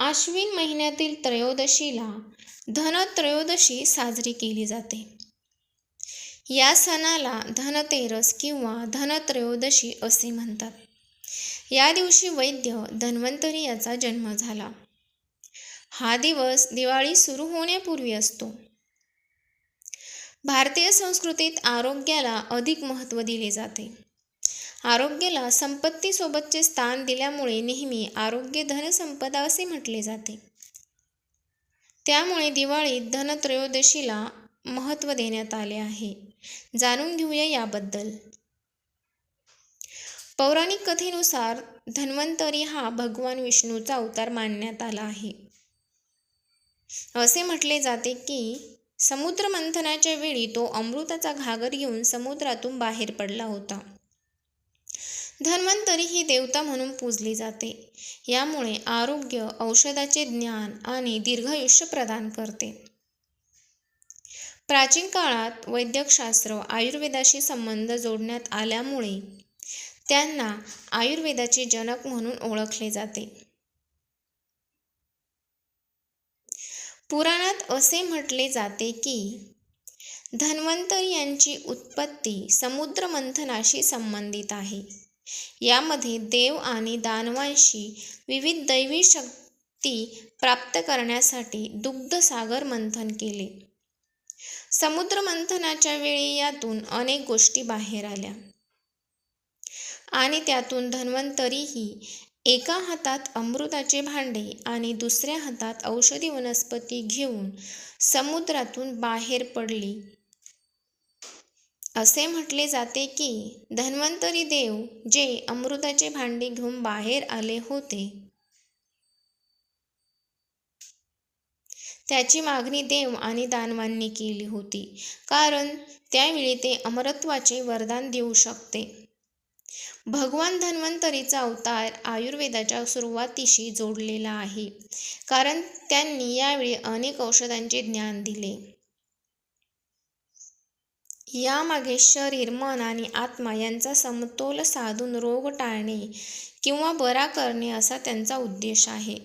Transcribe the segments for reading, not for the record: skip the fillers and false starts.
आश्विन महिन्यातील त्रयोदशीला धनत्रयोदशी साजरी केली जाते. या सणाला धनतेरस किंवा धनत्रयोदशी असे म्हणतात. या दिवशी वैद्य धन्वंतरी याचा जन्म झाला. हा दिवस दिवाळी सुरू होण्यापूर्वी असतो. भारतीय संस्कृतीत आरोग्याला अधिक महत्त्व दिले जाते. आरोग्याला संपत्तीसोबतचे स्थान दिल्यामुळे नेहमी आरोग्य धनसंपदा असे म्हटले जाते. त्यामुळे दिवाळीत धनत्रयोदशीला महत्त्व देण्यात आले आहे. जाणून घेऊया याबद्दल. पौराणिक कथेनुसार धन्वंतरी हा भगवान विष्णूचा अवतार मानण्यात आला आहे. असे म्हटले जाते की समुद्र मंथनाच्या वेळी तो अमृताचा घागर घेऊन समुद्रातून बाहेर पडला होता. धन्वंतरी ही देवता म्हणून पूजली जाते. यामुळे आरोग्य, औषधाचे ज्ञान आणि दीर्घायुष्य प्रदान करते. प्राचीन काळात वैद्यकशास्त्र आयुर्वेदाशी संबंध जोडण्यात आल्यामुळे त्यांना आयुर्वेदाचे जनक म्हणून ओळखले जाते. पुराणात असे म्हटले जाते की धन्वंतरी यांची उत्पत्ती समुद्र मंथनाशी संबंधित आहे. यामध्ये देव आणि दानवांशी विविध दैवी शक्ती प्राप्त करण्यासाठी दुग्धसागर मंथन केले. समुद्र मंथनाच्या वेळी यातून अनेक गोष्टी बाहेर आल्या आणि त्यातून धन्वंतरीही एका हातात अमृताचे भांडे आणि दुसऱ्या हातात औषधी वनस्पती घेऊन समुद्रातून बाहेर पडली. असे म्हटले जाते की धन्वंतरी देव जे अमृताचे भांडे घेऊन बाहेर आले होते त्याची मागणी देव आणि दानवांनी केली होती, कारण त्यावेळी ते अमरत्वाचे वरदान देऊ शकते. भगवान धन्वंतरीचा अवतार आयुर्वेदाच्या सुरुवातीशी जोडलेला आहे, कारण त्यांनी यावेळी अनेक औषधांचे ज्ञान दिले. यामागे शरीर, मन आणि आत्मा यांचा समतोल साधून रोग टाळणे किंवा बरा करणे असा त्यांचा उद्देश आहे.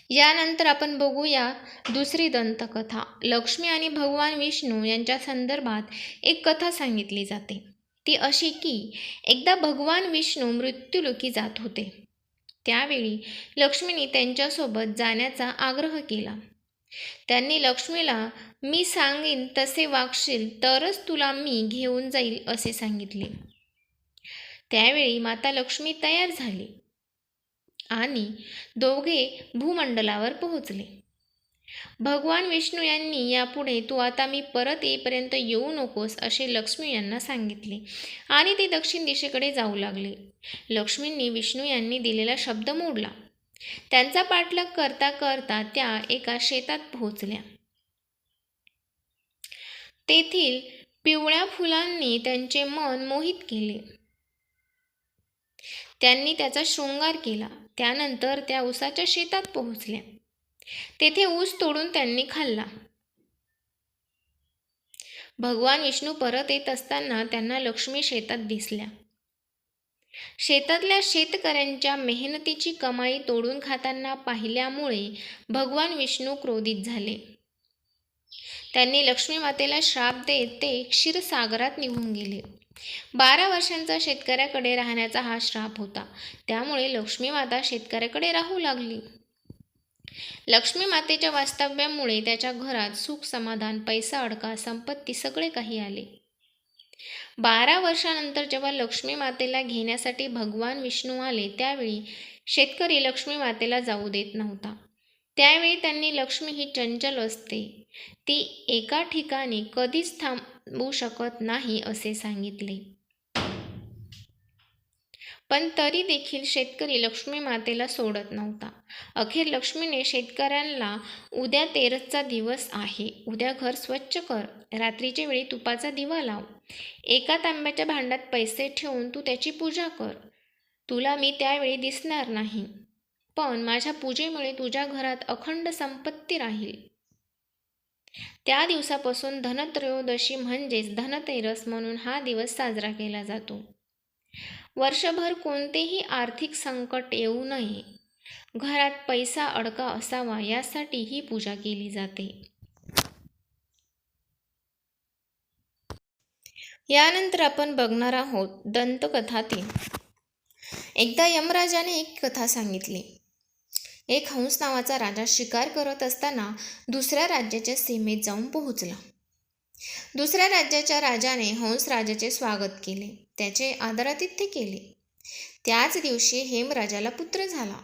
यानंतर आपण बघूया दुसरी दंतकथा. लक्ष्मी आणि भगवान विष्णू यांच्या संदर्भात एक कथा सांगितली जाते. ती अशी की एकदा भगवान विष्णू मृत्युलोकी जात होते. त्यावेळी लक्ष्मीने त्यांच्यासोबत जाण्याचा आग्रह केला. त्यांनी लक्ष्मीला मी सांगीन तसे वागशील तरच तुला मी घेऊन जाईल असे सांगितले. त्यावेळी माता लक्ष्मी तयार झाली आणि दोघे भूमंडलावर पोहोचले. भगवान विष्णू यांनी यापुढे तू आता मी परत येईपर्यंत येऊ नकोस असे लक्ष्मी यांना सांगितले आणि ते दक्षिण दिशेकडे जाऊ लागले. लक्ष्मींनी विष्णू यांनी दिलेला शब्द मोडला. त्यांचा पाठलाग करता करता त्या एका शेतात पोहोचल्या. तेथील पिवळ्या फुलांनी त्यांचे मन मोहित केले. त्यांनी त्याचा शृंगार केला. त्यानंतर त्या ऊसाच्या शेतात पोहोचल्या. तेथे ऊस तोडून त्यांनी खाल्ला. भगवान विष्णू परत येत असताना त्यांना लक्ष्मी शेतात दिसल्या. शेतातल्या शेतकऱ्यांच्या मेहनतीची कमाई तोडून खाताना पाहिल्यामुळे भगवान विष्णू क्रोधित झाले. त्यांनी लक्ष्मी मातेला श्राप देत ते क्षीरसागरात निघून गेले. 12 वर्षांचा शेतकऱ्याकडे राहण्याचा हा श्राप होता. त्यामुळे लक्ष्मी माता शेतकऱ्याकडे राहू लागली. लक्ष्मी मातेच्या वास्तव्यामुळे त्याच्या घरात सुख, समाधान, पैसा, अडका, संपत्ती सगळे काही आले. 12 वर्षानंतर जेव्हा लक्ष्मी मातेला घेण्यासाठी भगवान विष्णू आले त्यावेळी शेतकरी लक्ष्मी मातेला जाऊ देत नव्हता. त्यावेळी त्यांनी लक्ष्मी ही चंचल असते, ती एका ठिकाणी कधीच थांबू शकत नाही असे सांगितले. पण तरी देखील शेतकरी लक्ष्मी मातेला सोडत नव्हता. अखेर लक्ष्मीने शेतकऱ्यांना उद्या तेरसचा दिवस आहे, उद्या घर स्वच्छ कर, रात्रीच्या वेळी तुपाचा दिवा लाव, एका तांब्याच्या भांड्यात पैसे ठेवून तू त्याची पूजा कर. तुला मी त्यावेळी दिसणार नाही, पण माझ्या पूजेमुळे तुझ्या घरात अखंड संपत्ती राहील. त्या दिवसापासून धनत्रयोदशी म्हणजेच धनतेरस म्हणून हा दिवस साजरा केला जातो. वर्षभर कोणतेही आर्थिक संकट येऊ नये, घरात पैसा अडका असावा यासाठी ही पूजा केली जाते. यानंतर आपण बघणार आहोत दंतकथा 3. एकदा यमराजाने एक कथा सांगितली. एक हंस नावाचा राजा शिकार करत असताना दुसऱ्या राज्याच्या सीमेत जाऊन पोहोचला. दुसऱ्या राज्याच्या राजाने हंस राजाचे स्वागत केले, त्याचे आदरातिथ्य केले. त्याच दिवशी हेमराजाला पुत्र झाला.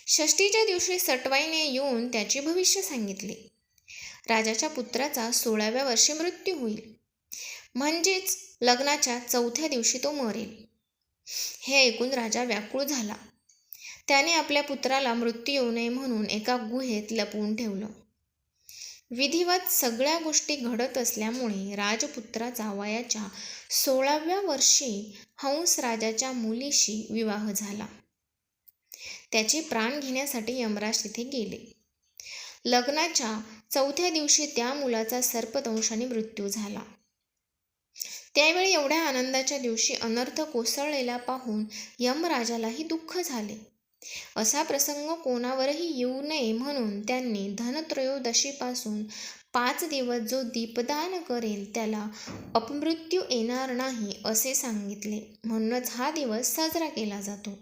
षष्टीच्या दिवशी सटवाईने येऊन त्याचे भविष्य सांगितले. राजाच्या पुत्राचा 16व्या वर्षी मृत्यू होईल, म्हणजेच लग्नाच्या 4थ्या दिवशी तो मरेल. हे ऐकून राजा व्याकुळ झाला. त्याने आपल्या पुत्राला मृत्यू येऊ नये म्हणून एका गुहेत लपवून ठेवलं. विधिवत सगळ्या गोष्टी घडत असल्यामुळे राजपुत्राचा वयाच्या 16व्या वर्षी हंस राजाच्या मुलीशी विवाह झाला. त्याचे प्राण घेण्यासाठी यमराज तिथे गेले. लग्नाच्या 4थ्या दिवशी त्या मुलाचा सर्पदंशाने मृत्यू झाला. त्यावेळी एवढ्या आनंदाच्या दिवशी अनर्थ कोसळलेला पाहून यमराजालाही दुःख झाले. असा प्रसंग कोणावरही येऊ नये म्हणून त्यांनी धनत्रयोदशीपासून 5 दिवस जो दीपदान करेल त्याला अपमृत्यू येणार नाही असे सांगितले. म्हणूनच हा दिवस साजरा केला जातो.